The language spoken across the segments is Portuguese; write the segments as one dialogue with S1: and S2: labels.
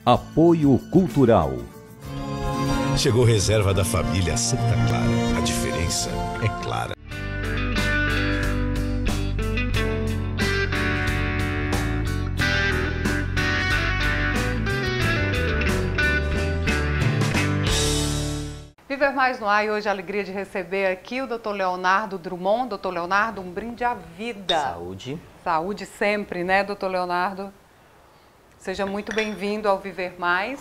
S1: Apoio Cultural.
S2: Chegou reserva da família Santa Clara. A diferença é clara.
S3: Viver Mais no ar e hoje a alegria de receber aqui o Dr. Leonardo Drummond. Dr. Leonardo, um brinde à vida.
S4: Saúde.
S3: Saúde sempre, né, Dr. Leonardo? Seja muito bem-vindo ao Viver Mais.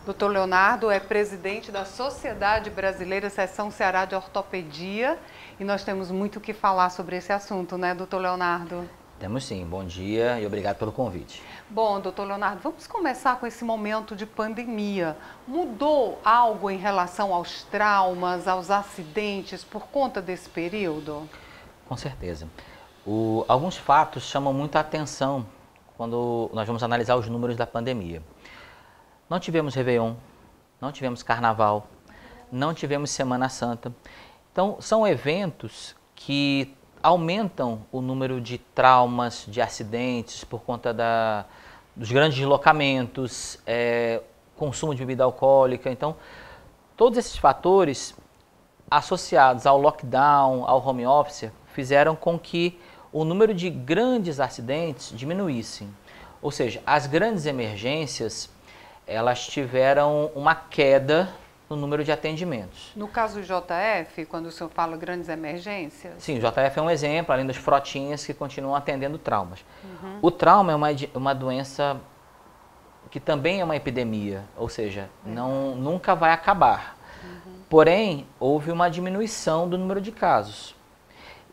S3: Dr. Leonardo é presidente da Sociedade Brasileira Seção Ceará de Ortopedia e nós temos muito o que falar sobre esse assunto, né, Dr. Leonardo?
S4: Temos sim. Bom dia e obrigado pelo convite.
S3: Bom, doutor Leonardo, vamos começar com esse momento de pandemia. Mudou algo em relação aos traumas, aos acidentes por conta desse período?
S4: Com certeza. Alguns fatos chamam muita atenção quando nós vamos analisar os números da pandemia. Não tivemos Réveillon, não tivemos Carnaval, não tivemos Semana Santa. Então, são eventos que aumentam o número de traumas, de acidentes por conta dos grandes deslocamentos, consumo de bebida alcoólica. Então, todos esses fatores associados ao lockdown, ao home office, fizeram com que o número de grandes acidentes diminuísse. Ou seja, as grandes emergências, elas tiveram uma queda no número de atendimentos.
S3: No caso do JF, quando o senhor fala grandes emergências?
S4: Sim, o JF é um exemplo, além das frotinhas que continuam atendendo traumas. Uhum. O trauma é uma doença que também é uma epidemia, ou seja, nunca vai acabar. Uhum. Porém, houve uma diminuição do número de casos.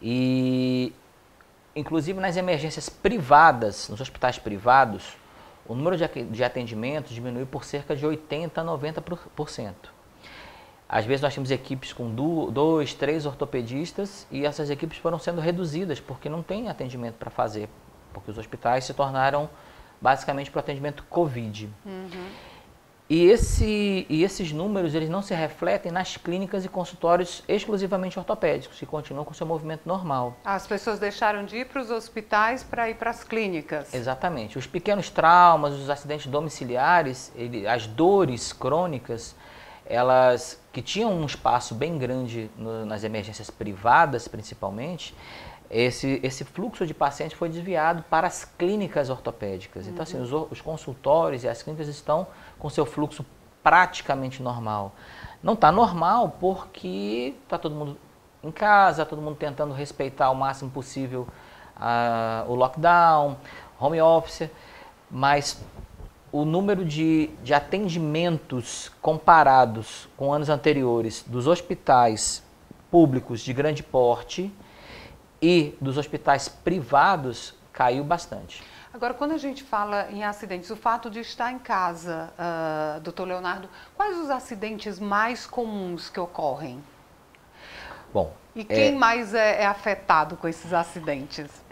S4: E, inclusive, nas emergências privadas, nos hospitais privados, o número de atendimentos diminuiu por cerca de 80% a 90%. Às vezes nós temos equipes com 2, 3 ortopedistas e essas equipes foram sendo reduzidas porque não tem atendimento para fazer, porque os hospitais se tornaram basicamente para o atendimento COVID. Uhum. E esses números eles não se refletem nas clínicas e consultórios exclusivamente ortopédicos, que continuam com seu movimento normal.
S3: As pessoas deixaram de ir para os hospitais para ir para as clínicas.
S4: Exatamente. Os pequenos traumas, os acidentes domiciliares, as dores crônicas, elas que tinham um espaço bem grande nas emergências privadas, principalmente, esse fluxo de pacientes foi desviado para as clínicas ortopédicas. Então, assim, os consultórios e as clínicas estão com seu fluxo praticamente normal. Não está normal porque está todo mundo em casa, todo mundo tentando respeitar o máximo possível o lockdown, home office, mas o número de atendimentos comparados com anos anteriores dos hospitais públicos de grande porte e dos hospitais privados caiu bastante.
S3: Agora, quando a gente fala em acidentes, o fato de estar em casa, doutor Leonardo, quais os acidentes mais comuns que ocorrem?
S4: Bom,
S3: e quem mais é afetado com esses acidentes?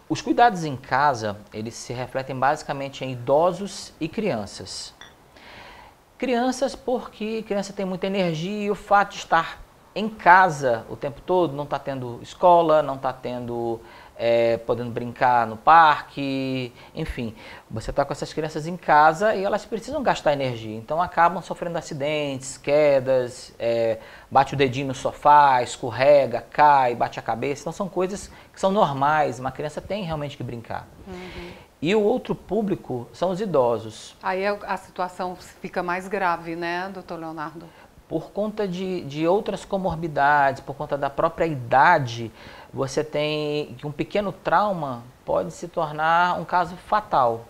S4: Os cuidados em casa, eles se refletem basicamente em idosos e crianças. Crianças porque criança tem muita energia e o fato de estar em casa o tempo todo, não está tendo escola, não está tendo, podendo brincar no parque, enfim. Você está com essas crianças em casa e elas precisam gastar energia, então acabam sofrendo acidentes, quedas, bate o dedinho no sofá, escorrega, cai, bate a cabeça. Então são coisas que são normais, uma criança tem realmente que brincar. Uhum. E o outro público são os idosos.
S3: Aí a situação fica mais grave, né, doutor Leonardo?
S4: Por conta de outras comorbidades, por conta da própria idade, você tem que um pequeno trauma pode se tornar um caso fatal.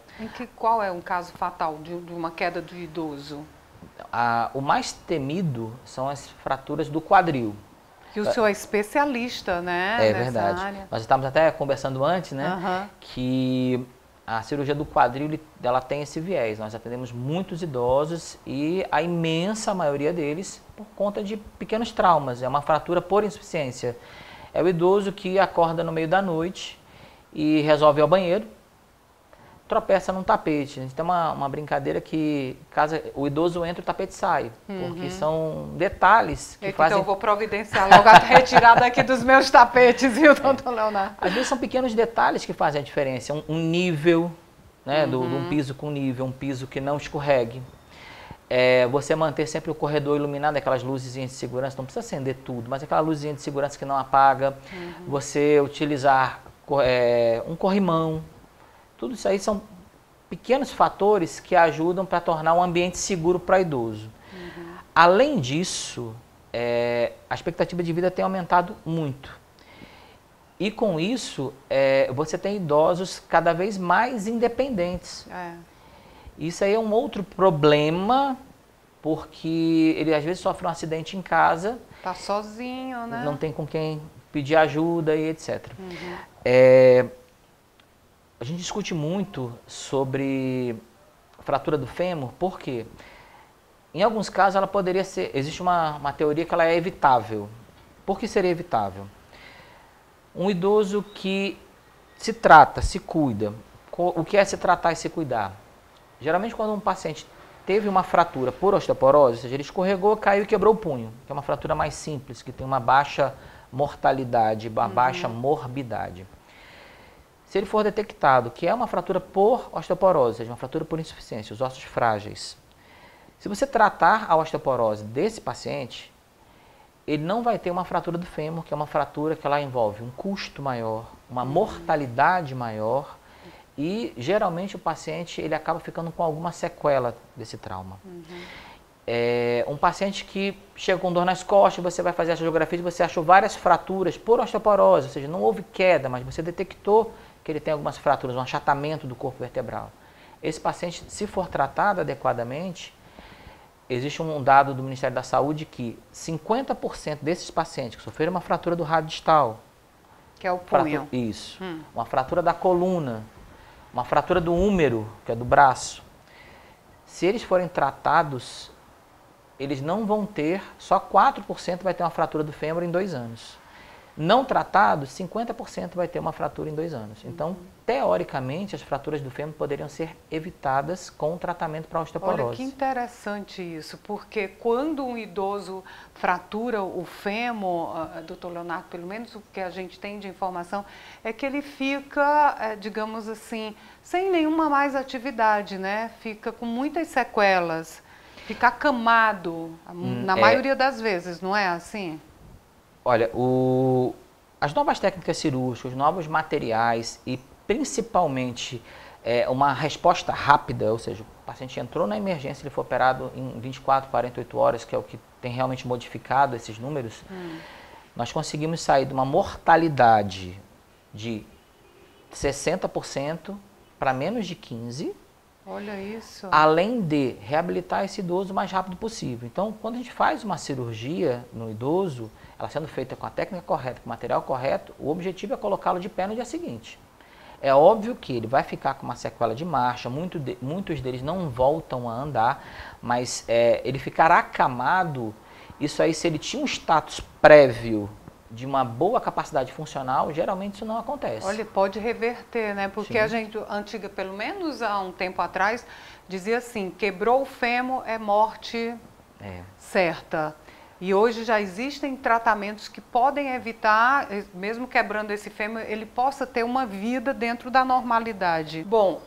S3: Qual é um caso fatal de uma queda do idoso?
S4: O mais temido são as fraturas do quadril.
S3: Que o senhor é especialista, né?
S4: É verdade. Área. Nós estávamos até conversando antes, né? Que a cirurgia do quadril, ela tem esse viés. Nós atendemos muitos idosos e a imensa maioria deles por conta de pequenos traumas. É uma fratura por insuficiência. É o idoso que acorda no meio da noite e resolve ir ao banheiro, tropeça num tapete. A gente tem uma brincadeira que caso o idoso entra, o tapete sai, porque são detalhes que fazem...
S3: Então eu vou providenciar logo a retirada aqui dos meus tapetes, viu, doutor Leonardo?
S4: Às vezes são pequenos detalhes que fazem a diferença, um nível né, de um piso com nível, um piso que não escorregue. Você manter sempre o corredor iluminado, aquelas luzinhas de segurança, não precisa acender tudo, mas aquela luzinha de segurança que não apaga. Você utilizar um corrimão. Tudo isso aí são pequenos fatores que ajudam para tornar um ambiente seguro para idoso. Além disso, a expectativa de vida tem aumentado muito. E com isso, você tem idosos cada vez mais independentes. Isso aí é um outro problema, porque ele às vezes sofre um acidente em casa.
S3: Tá sozinho, né?
S4: Não tem com quem pedir ajuda e etc. A gente discute muito sobre fratura do fêmur, porque em alguns casos ela poderia ser, existe uma teoria que ela é evitável. Por que seria evitável? Um idoso que se trata, se cuida. O que é se tratar e se cuidar? Geralmente quando um paciente teve uma fratura por osteoporose, ou seja, ele escorregou, caiu e quebrou o punho, que é uma fratura mais simples, que tem uma baixa mortalidade, uma baixa morbidade. Se ele for detectado que é uma fratura por osteoporose, ou seja, uma fratura por insuficiência, os ossos frágeis, se você tratar a osteoporose desse paciente, ele não vai ter uma fratura do fêmur, que é uma fratura que ela envolve um custo maior, uma mortalidade maior e geralmente o paciente ele acaba ficando com alguma sequela desse trauma. Um paciente que chega com dor nas costas, você vai fazer a radiografia e você achou várias fraturas por osteoporose, ou seja, não houve queda, mas você detectou que ele tem algumas fraturas, um achatamento do corpo vertebral. Esse paciente, se for tratado adequadamente, existe um dado do Ministério da Saúde que 50% desses pacientes que sofreram uma fratura do rádio distal,
S3: que é o punho.
S4: Isso. Uma fratura da coluna, uma fratura do húmero, que é do braço. Se eles forem tratados, eles não vão ter, só 4% vai ter uma fratura do fêmur em 2 anos. Não tratados, 50% vai ter uma fratura em 2 anos. Então, teoricamente, as fraturas do fêmur poderiam ser evitadas com o tratamento para osteoporose.
S3: Olha que interessante isso, porque quando um idoso fratura o fêmur, doutor Leonardo, pelo menos o que a gente tem de informação, é que ele fica, digamos assim, sem nenhuma mais atividade, né? Fica com muitas sequelas, fica acamado, na maioria das vezes, não é assim?
S4: Olha, as novas técnicas cirúrgicas, os novos materiais e principalmente uma resposta rápida, ou seja, o paciente entrou na emergência, ele foi operado em 24, 48 horas, que é o que tem realmente modificado esses números, nós conseguimos sair de uma mortalidade de 60% para menos de 15%.
S3: Olha isso.
S4: Além de reabilitar esse idoso o mais rápido possível. Então, quando a gente faz uma cirurgia no idoso, ela sendo feita com a técnica correta, com o material correto, o objetivo é colocá-lo de pé no dia seguinte. É óbvio que ele vai ficar com uma sequela de marcha, muitos deles não voltam a andar, mas ele ficará acamado. Isso aí, se ele tinha um status prévio de uma boa capacidade funcional, geralmente isso não acontece.
S3: Olha, pode reverter, né? Porque a gente, antiga, pelo menos há um tempo atrás, dizia assim, quebrou o fêmur, é morte certa. E hoje já existem tratamentos que podem evitar, mesmo quebrando esse fêmur, ele possa ter uma vida dentro da normalidade. Bom,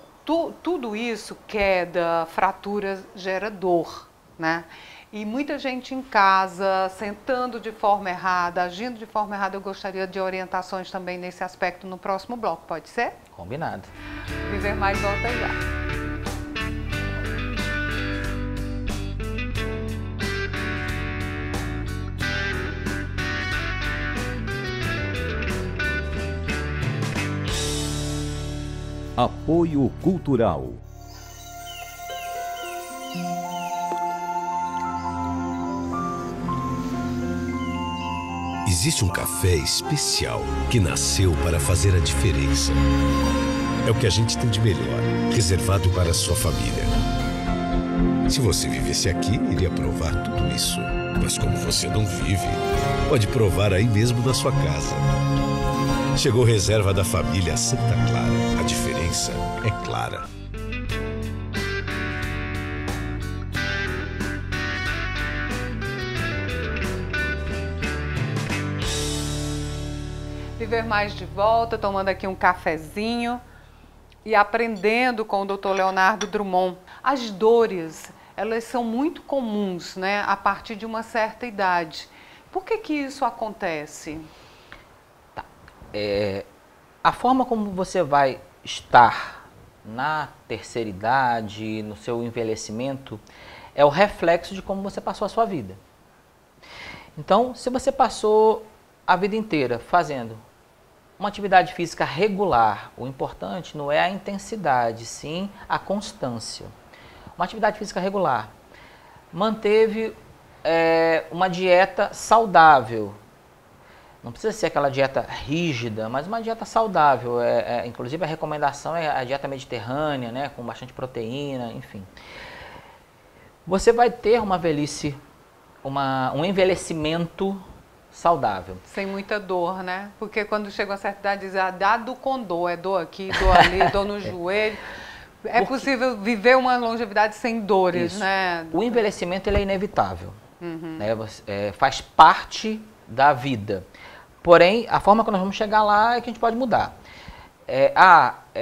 S3: tudo isso, queda, fraturas, gera dor, né? E muita gente em casa, sentando de forma errada, agindo de forma errada. Eu gostaria de orientações também nesse aspecto no próximo bloco, pode ser?
S4: Combinado.
S3: Viver Mais volta já.
S1: Apoio Cultural.
S2: Existe um café especial que nasceu para fazer a diferença. É o que a gente tem de melhor, reservado para a sua família. Se você vivesse aqui, iria provar tudo isso. Mas como você não vive, pode provar aí mesmo na sua casa. Chegou reserva da família Santa Clara. A diferença é clara.
S3: Viver Mais de volta, tomando aqui um cafezinho. e aprendendo com o Dr. Leonardo Drummond, as dores, elas são muito comuns, né, a partir de uma certa idade. Por que isso acontece?
S4: Tá. A forma como você vai estar na terceira idade, no seu envelhecimento, é o reflexo de como você passou a sua vida. Então, se você passou a vida inteira fazendo uma atividade física regular, o importante não é a intensidade, sim a constância. Uma atividade física regular, manteve uma dieta saudável, não precisa ser aquela dieta rígida, mas uma dieta saudável, inclusive a recomendação é a dieta mediterrânea, né, com bastante proteína, enfim. Você vai ter uma velhice, um envelhecimento saudável.
S3: Sem muita dor, né? Porque quando chega a certa idade, diz, dado com dor, é dor aqui, dor ali, dor no joelho. É possível viver uma longevidade sem dores,
S4: isso,
S3: né?
S4: O envelhecimento ele é inevitável, né? Faz parte da vida. Porém, a forma que nós vamos chegar lá é que a gente pode mudar.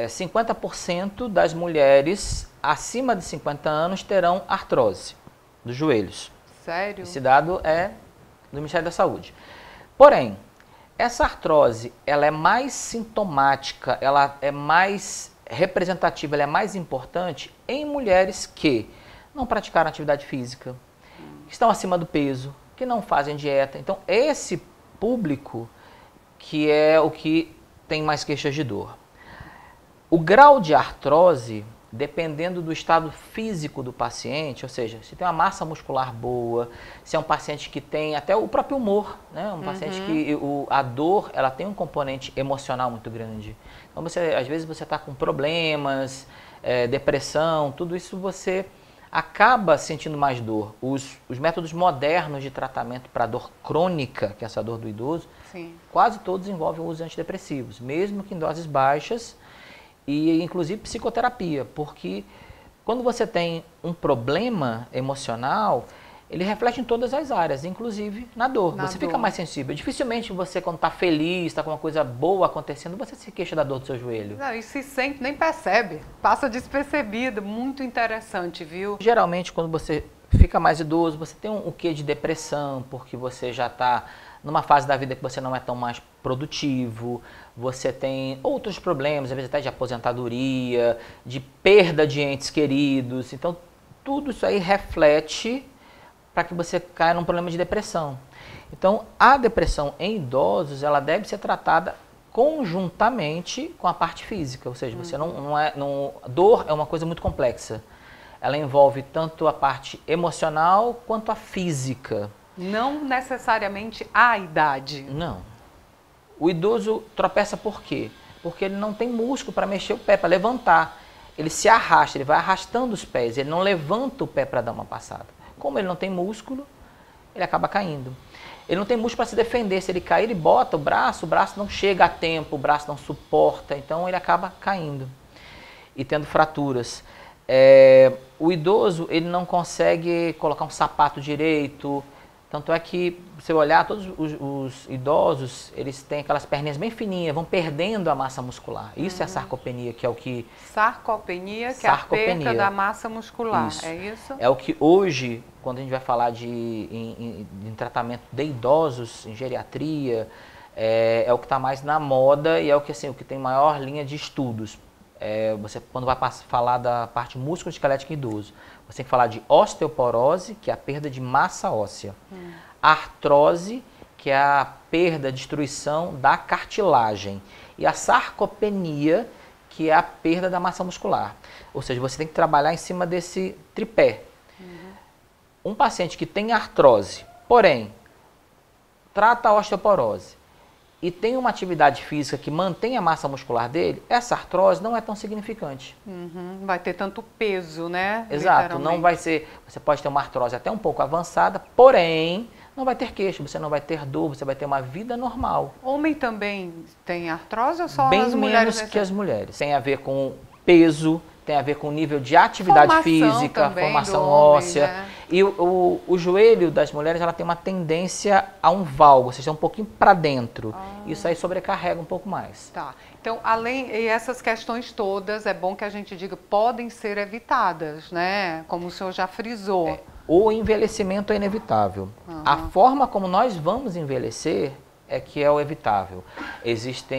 S4: 50% das mulheres acima de 50 anos terão artrose dos joelhos.
S3: Sério?
S4: Esse dado é do Ministério da Saúde. Porém, essa artrose, ela é mais sintomática, ela é mais representativa, ela é mais importante em mulheres que não praticaram atividade física, que estão acima do peso, que não fazem dieta. Então, esse público que é o que tem mais queixas de dor. O grau de artrose, dependendo do estado físico do paciente, ou seja, se tem uma massa muscular boa, se é um paciente que tem até o próprio humor, né? Um paciente que a dor, ela tem um componente emocional muito grande. Então, às vezes você está com problemas, depressão, tudo isso você acaba sentindo mais dor. Os métodos modernos de tratamento para dor crônica, que é essa dor do idoso,
S3: sim,
S4: quase todos envolvem o uso de antidepressivos, mesmo que em doses baixas, e inclusive psicoterapia, porque quando você tem um problema emocional, ele reflete em todas as áreas, inclusive na dor. Você fica mais sensível. Dificilmente você, quando está feliz, está com uma coisa boa acontecendo, você se queixa da dor do seu joelho.
S3: Não, e se sente, nem percebe, passa despercebido. Muito interessante, viu?
S4: Geralmente, quando você fica mais idoso, você tem um quê de depressão, porque você já está numa fase da vida que você não é tão mais produtivo, você tem outros problemas, às vezes até de aposentadoria, de perda de entes queridos. Então, tudo isso aí reflete para que você caia num problema de depressão. Então, a depressão em idosos, ela deve ser tratada conjuntamente com a parte física, ou seja, você dor é uma coisa muito complexa. Ela envolve tanto a parte emocional quanto a física.
S3: Não necessariamente a idade.
S4: Não. O idoso tropeça por quê? Porque ele não tem músculo para mexer o pé, para levantar. Ele se arrasta, ele vai arrastando os pés, ele não levanta o pé para dar uma passada. Como ele não tem músculo, ele acaba caindo. Ele não tem músculo para se defender. Se ele cair, ele bota o braço não chega a tempo, o braço não suporta, então ele acaba caindo e tendo fraturas. O idoso, ele não consegue colocar um sapato direito. Tanto é que, se você olhar, todos os idosos, eles têm aquelas perninhas bem fininhas, vão perdendo a massa muscular. Isso é a sarcopenia, que é o que...
S3: Sarcopenia, que é a perda da massa muscular,
S4: isso.
S3: É isso?
S4: É o que hoje, quando a gente vai falar em tratamento de idosos, em geriatria, é o que está mais na moda e é o que tem maior linha de estudos. Você, quando vai falar da parte músculo-esquelética em idoso, você tem que falar de osteoporose, que é a perda de massa óssea. Artrose, que é a perda, destruição da cartilagem. E a sarcopenia, que é a perda da massa muscular. Ou seja, você tem que trabalhar em cima desse tripé. Um paciente que tem artrose, porém, trata a osteoporose, e tem uma atividade física que mantém a massa muscular dele, essa artrose não é tão significante.
S3: Vai ter tanto peso, né?
S4: Exato, não vai ser... Você pode ter uma artrose até um pouco avançada, porém, não vai ter queixo, você não vai ter dor, você vai ter uma vida normal.
S3: Homem também tem artrose ou só
S4: bem
S3: as mulheres?
S4: Bem menos que as mulheres. Tem a ver com peso, tem a ver com nível de atividade física,
S3: também,
S4: formação
S3: homem,
S4: óssea.
S3: né?
S4: E o joelho das mulheres, ela tem uma tendência a um valgo, ou seja, um pouquinho para dentro. Isso aí sobrecarrega um pouco mais.
S3: Tá. Então, e essas questões todas, é bom que a gente diga, podem ser evitadas, né? Como o senhor já frisou.
S4: O envelhecimento é inevitável. A forma como nós vamos envelhecer é que é o evitável.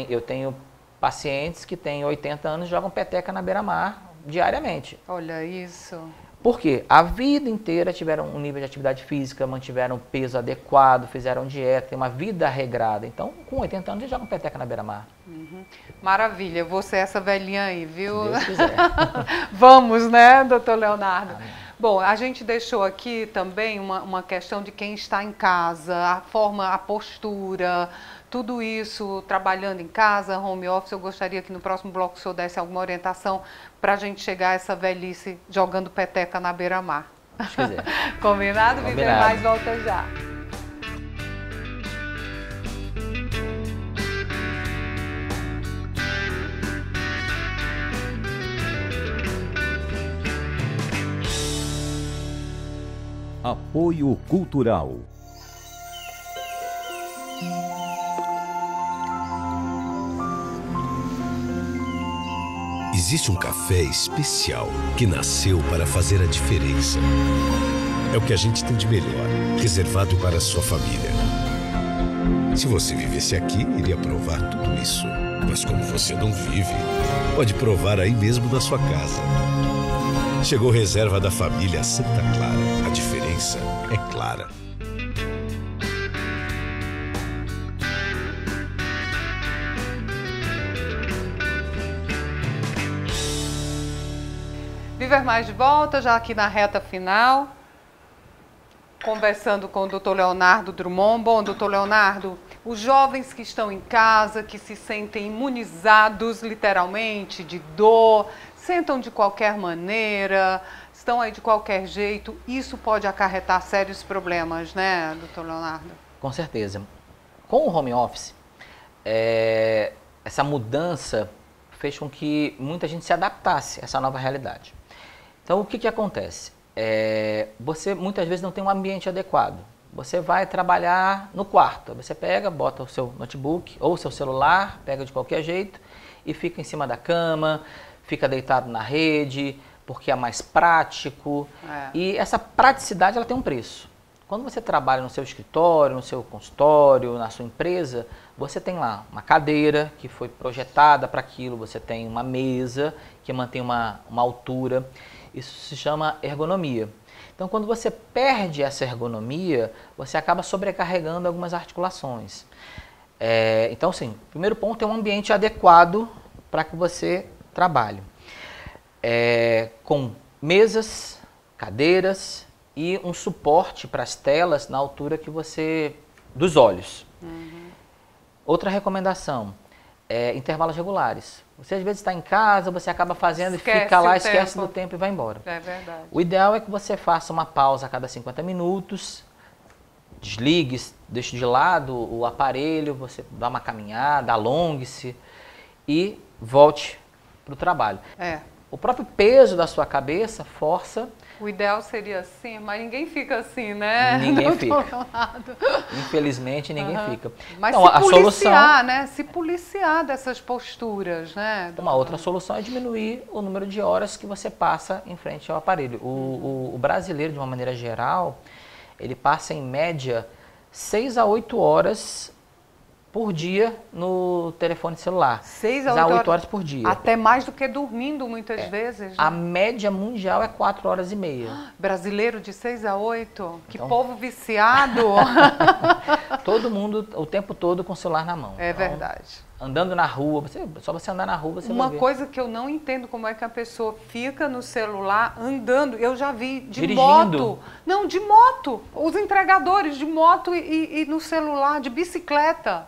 S4: Eu tenho pacientes que têm 80 anos e jogam peteca na beira-mar diariamente.
S3: Olha isso.
S4: Por quê? A vida inteira tiveram um nível de atividade física, mantiveram um peso adequado, fizeram dieta, têm uma vida regrada. Então, com 80 anos, eles jogam peteca na beira-mar.
S3: Maravilha, eu vou ser essa velhinha aí, viu?
S4: Se Deus quiser.
S3: Vamos, né, doutor Leonardo?
S4: Amém.
S3: Bom, a gente deixou aqui também uma questão de quem está em casa, a forma, a postura, tudo isso, trabalhando em casa, home office. Eu gostaria que no próximo bloco o senhor desse alguma orientação para a gente chegar a essa velhice jogando peteca na beira-mar.
S4: Se quiser.
S3: Combinado? Viver Mais volta já.
S1: Apoio Cultural.
S2: Existe um café especial que nasceu para fazer a diferença. É o que a gente tem de melhor, reservado para a sua família. Se você vivesse aqui, iria provar tudo isso. Mas como você não vive, pode provar aí mesmo na sua casa. Chegou reserva da família Santa Clara. A diferença é clara.
S3: Viver Mais de volta, já aqui na reta final, conversando com o doutor Leonardo Drummond. Bom, doutor Leonardo, os jovens que estão em casa, que se sentem imunizados, literalmente, de dor, sentam de qualquer maneira, estão aí de qualquer jeito, isso pode acarretar sérios problemas, né, doutor Leonardo?
S4: Com certeza. Com o home office, essa mudança fez com que muita gente se adaptasse a essa nova realidade. Então, o que acontece? Você muitas vezes não tem um ambiente adequado. Você vai trabalhar no quarto, você pega, bota o seu notebook ou o seu celular, pega de qualquer jeito e fica em cima da cama, fica deitado na rede, porque é mais prático. E essa praticidade, ela tem um preço. Quando você trabalha no seu escritório, no seu consultório, na sua empresa, você tem lá uma cadeira que foi projetada para aquilo, você tem uma mesa que mantém uma altura. Isso se chama ergonomia. Então, quando você perde essa ergonomia, você acaba sobrecarregando algumas articulações. Então, sim, o primeiro ponto é um ambiente adequado para que você trabalhe. Com mesas, cadeiras e um suporte para as telas na altura dos olhos. Outra recomendação é intervalos regulares. Você às vezes está em casa, você acaba fazendo e fica lá, esquece do tempo e vai embora.
S3: É verdade.
S4: O ideal é que você faça uma pausa a cada 50 minutos, desligue, deixe de lado o aparelho, você dá uma caminhada, alongue-se e volte para o trabalho. O próprio peso da sua cabeça força.
S3: O ideal seria assim, mas ninguém fica assim, né?
S4: Ninguém fica. Infelizmente, ninguém fica.
S3: Mas
S4: então,
S3: se policiar, né? Se policiar dessas posturas, né?
S4: Uma outra solução é diminuir o número de horas que você passa em frente ao aparelho. O brasileiro, de uma maneira geral, ele passa em média 6 a 8 horas por dia no telefone celular.
S3: 6 a 8
S4: horas por dia.
S3: Até mais do que dormindo muitas vezes. Né?
S4: A média mundial é 4 horas e meia. Brasileiro
S3: de 6 a 8? Que povo viciado!
S4: Todo mundo, o tempo todo, com o celular na mão.
S3: É verdade.
S4: Andando na rua, só você andar na rua, você vai ver.
S3: Uma coisa que eu não entendo, como é que a pessoa fica no celular andando. Eu já vi
S4: dirigindo.
S3: Moto. Não, de moto. Os entregadores de moto e no celular, de bicicleta.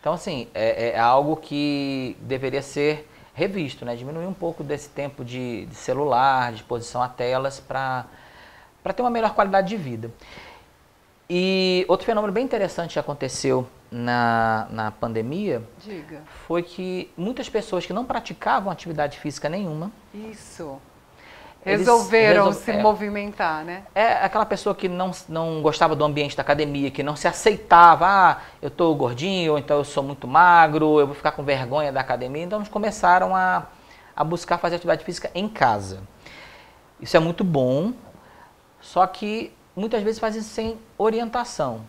S4: Então, assim, é algo que deveria ser revisto, né? Diminuir um pouco desse tempo de celular, de exposição a telas, para ter uma melhor qualidade de vida. E outro fenômeno bem interessante que aconteceu na pandemia foi que muitas pessoas que não praticavam atividade física nenhuma,
S3: Resolveram se movimentar, né?
S4: É aquela pessoa que não gostava do ambiente da academia, que não se aceitava, ah, eu tô gordinho, ou então eu sou muito magro, eu vou ficar com vergonha da academia. Então eles começaram a buscar fazer atividade física em casa. Isso é muito bom, só que muitas vezes fazem sem orientação.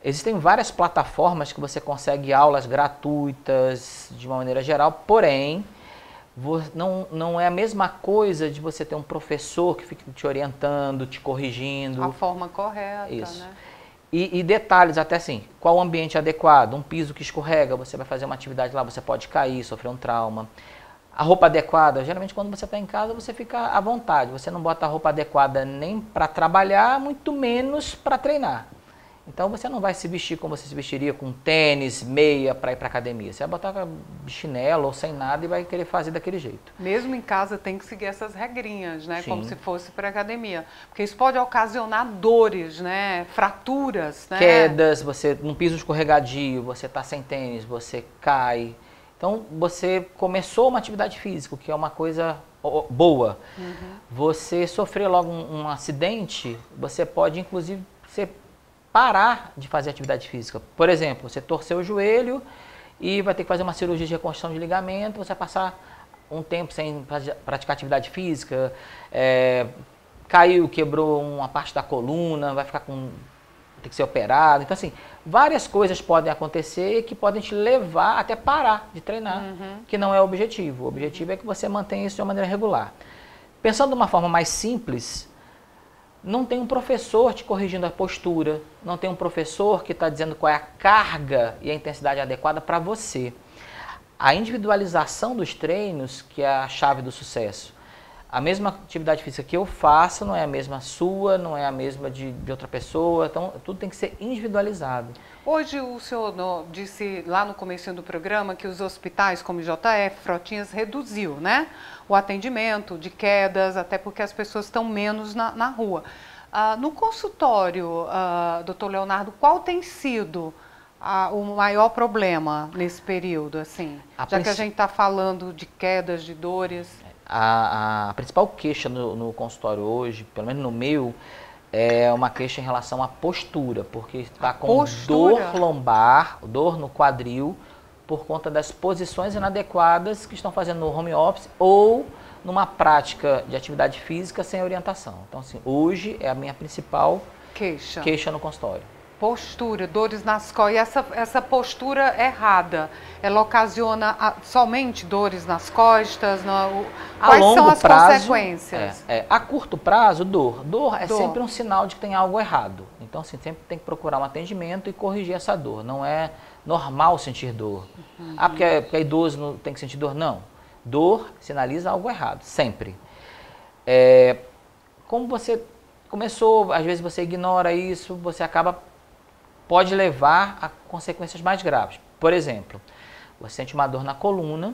S4: Existem várias plataformas que você consegue aulas gratuitas de uma maneira geral, porém, não é a mesma coisa de você ter um professor que fica te orientando, te corrigindo.
S3: A forma correta,
S4: isso,
S3: né?
S4: E detalhes até assim, qual o ambiente adequado, um piso que escorrega, você vai fazer uma atividade lá, você pode cair, sofrer um trauma. A roupa adequada, geralmente quando você está em casa você fica à vontade, você não bota a roupa adequada nem para trabalhar, muito menos para treinar. Então você não vai se vestir como você se vestiria com tênis, meia para ir para academia. Você vai botar chinelo ou sem nada e vai querer fazer daquele jeito.
S3: Mesmo em casa tem que seguir essas regrinhas, né?
S4: Sim.
S3: Como se fosse para academia. Porque isso pode ocasionar dores, né? Fraturas, né?
S4: Quedas, você num piso escorregadio, você está sem tênis, você cai. Então você começou uma atividade física, que é uma coisa boa. Uhum. Você sofreu logo um acidente, você pode inclusive parar de fazer atividade física. Por exemplo, você torceu o joelho e vai ter que fazer uma cirurgia de reconstrução de ligamento, você vai passar um tempo sem praticar atividade física, caiu, quebrou uma parte da coluna, vai ficar tem que ser operado. Então, assim, várias coisas podem acontecer que podem te levar até parar de treinar, que não é o objetivo. O objetivo é que você mantenha isso de uma maneira regular. Pensando de uma forma mais simples, não tem um professor te corrigindo a postura, não tem um professor que está dizendo qual é a carga e a intensidade adequada para você. A individualização dos treinos que é a chave do sucesso. A mesma atividade física que eu faço não é a mesma sua, não é a mesma de outra pessoa, então tudo tem que ser individualizado.
S3: Hoje o senhor disse lá no começo do programa que os hospitais como JF, Frotinhas, reduziu, né, o atendimento de quedas, até porque as pessoas estão menos na rua. No consultório, doutor Leonardo, qual tem sido o maior problema nesse período, assim? Já que a gente está falando de quedas, de dores.
S4: A principal queixa no consultório hoje, pelo menos no meu, é uma queixa em relação à postura, porque está com dor lombar, dor no quadril, por conta das posições inadequadas que estão fazendo no home office ou numa prática de atividade física sem orientação. Então, assim, hoje é a minha principal queixa no consultório.
S3: Postura, dores nas costas. E essa postura errada, ela ocasiona somente dores nas costas? Quais são as consequências?
S4: A curto prazo, dor. Dor é sempre um sinal de que tem algo errado. Então, assim, sempre tem que procurar um atendimento e corrigir essa dor. Não é normal sentir dor. Porque idoso não tem que sentir dor? Não. Dor sinaliza algo errado, sempre. Como você começou, às vezes você ignora isso, você pode levar a consequências mais graves. Por exemplo, você sente uma dor na coluna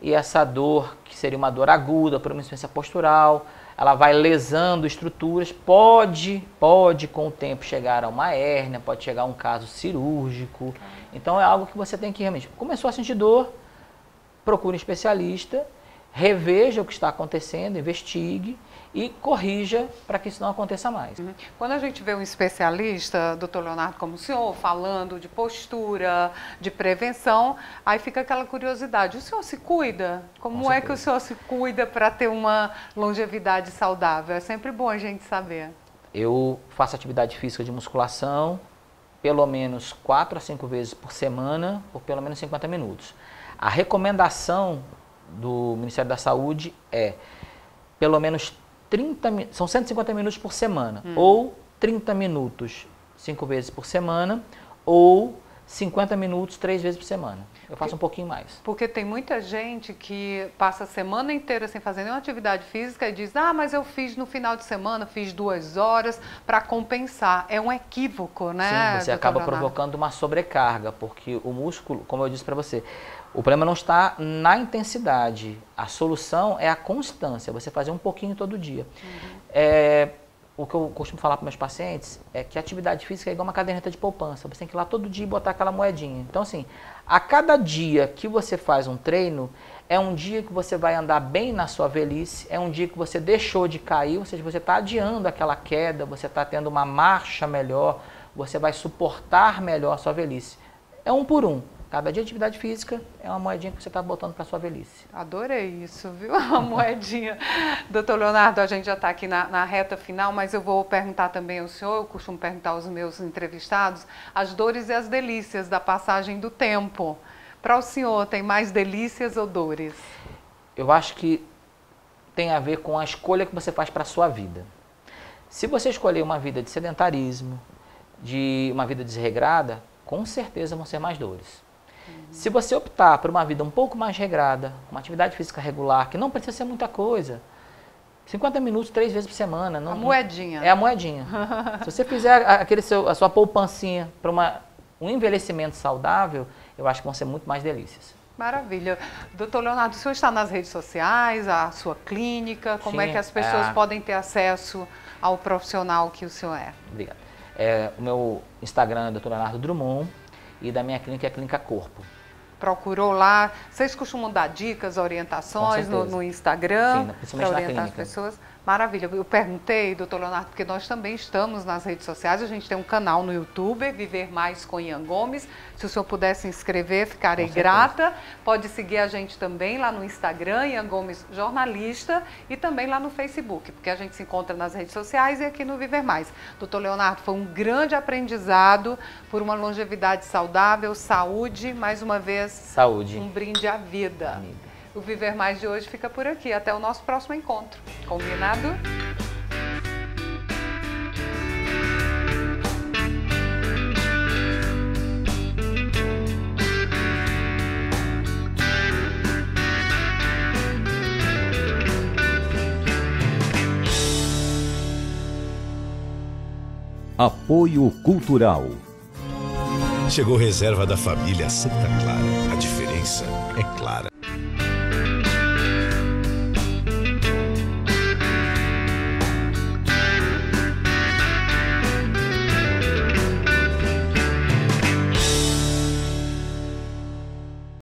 S4: e essa dor, que seria uma dor aguda, por uma insuficiência postural, ela vai lesando estruturas, pode com o tempo chegar a uma hérnia, pode chegar a um caso cirúrgico. Então é algo que você tem que realmente, começou a sentir dor, procure um especialista, reveja o que está acontecendo, investigue e corrija para que isso não aconteça mais.
S3: Quando a gente vê um especialista, doutor Leonardo, como o senhor, falando de postura, de prevenção, aí fica aquela curiosidade. O senhor se cuida? Como é que o senhor se cuida para ter uma longevidade saudável? É sempre bom a gente saber.
S4: Eu faço atividade física de musculação pelo menos 4 a 5 vezes por semana, por pelo menos 50 minutos. A recomendação do Ministério da Saúde é pelo menos 150 minutos por semana, ou 30 minutos 5 vezes por semana, ou 50 minutos 3 vezes por semana. Eu faço um pouquinho mais.
S3: Porque tem muita gente que passa a semana inteira sem fazer nenhuma atividade física e diz, mas eu fiz no final de semana, fiz 2 horas para compensar. É um equívoco, né?
S4: Sim, você acaba provocando uma sobrecarga, porque o músculo, como eu disse para você, o problema não está na intensidade, a solução é a constância, você fazer um pouquinho todo dia. o que eu costumo falar para meus pacientes é que a atividade física é igual uma caderneta de poupança. Você tem que ir lá todo dia e botar aquela moedinha. Então, assim, a cada dia que você faz um treino, é um dia que você vai andar bem na sua velhice, é um dia que você deixou de cair, ou seja, você está adiando aquela queda, você está tendo uma marcha melhor, você vai suportar melhor a sua velhice. É um por um. Cada dia de atividade física é uma moedinha que você está botando para sua velhice.
S3: Adorei isso, viu? A moedinha. Doutor Leonardo, a gente já está aqui na reta final, mas eu vou perguntar também ao senhor, eu costumo perguntar aos meus entrevistados, as dores e as delícias da passagem do tempo. Para o senhor, tem mais delícias ou dores?
S4: Eu acho que tem a ver com a escolha que você faz para a sua vida. Se você escolher uma vida de sedentarismo, de uma vida desregrada, com certeza vão ser mais dores. Se você optar por uma vida um pouco mais regrada, uma atividade física regular, que não precisa ser muita coisa, 50 minutos, 3 vezes por semana. Não,
S3: a moedinha.
S4: É a moedinha. Se você fizer a sua poupancinha para um envelhecimento saudável, eu acho que vão ser muito mais delícias.
S3: Maravilha. Doutor Leonardo, o senhor está nas redes sociais, a sua clínica, como é que as pessoas podem ter acesso ao profissional que o senhor é?
S4: Obrigado. O meu Instagram é Dr. Leonardo Drummond e da minha clínica é Clínica Corpo.
S3: Procurou lá. Vocês costumam dar dicas, orientações no Instagram para orientar as pessoas? Maravilha. Eu perguntei, doutor Leonardo, porque nós também estamos nas redes sociais. A gente tem um canal no YouTube, Viver Mais com Ian Gomes. Se o senhor puder se inscrever, ficarei grata. Pode seguir a gente também lá no Instagram, Ian Gomes Jornalista, e também lá no Facebook, porque a gente se encontra nas redes sociais e aqui no Viver Mais. Doutor Leonardo, foi um grande aprendizado por uma longevidade saudável, saúde, mais uma vez,
S4: saúde.
S3: Um brinde à vida. Amiga. O Viver Mais de hoje fica por aqui. Até o nosso próximo encontro. Combinado?
S1: Apoio Cultural.
S2: Chegou reserva da família Santa Clara. A diferença é clara.